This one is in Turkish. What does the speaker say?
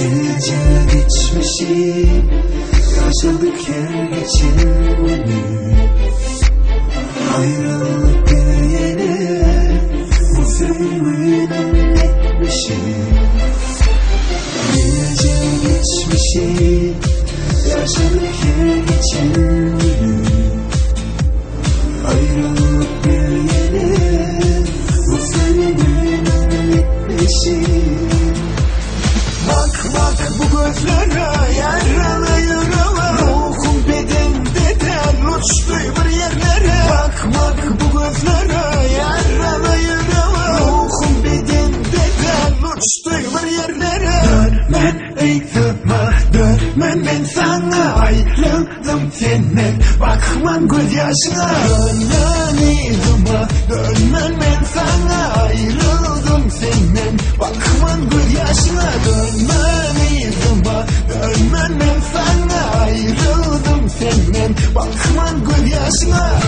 Gece geçmişi yaşadık her geçen günü. Ayrılık diyene bu filmin etmişi. Gece geçmişi yaşadık her geçen günü. Ayrılık diyene bu filmin etmişi. Bak bak bu gözlere yaralı yaralı, ruhum bedende ter uçtu bir yerlere. Bak bak bu gözlere yaralı yaralı, ruhum bedende ter uçtu bir yerlere. Dönmen ey dönme, dönmen ben sana ayrıldım senden. Bakman göz yaşına. Dönmen ey dönme, dönmen ben sana ayrıldım senden. Bakman göz yaşına. Dönmen ey dönme, dönmen ben sana ayrıldım senden. Bakman göz yaşına.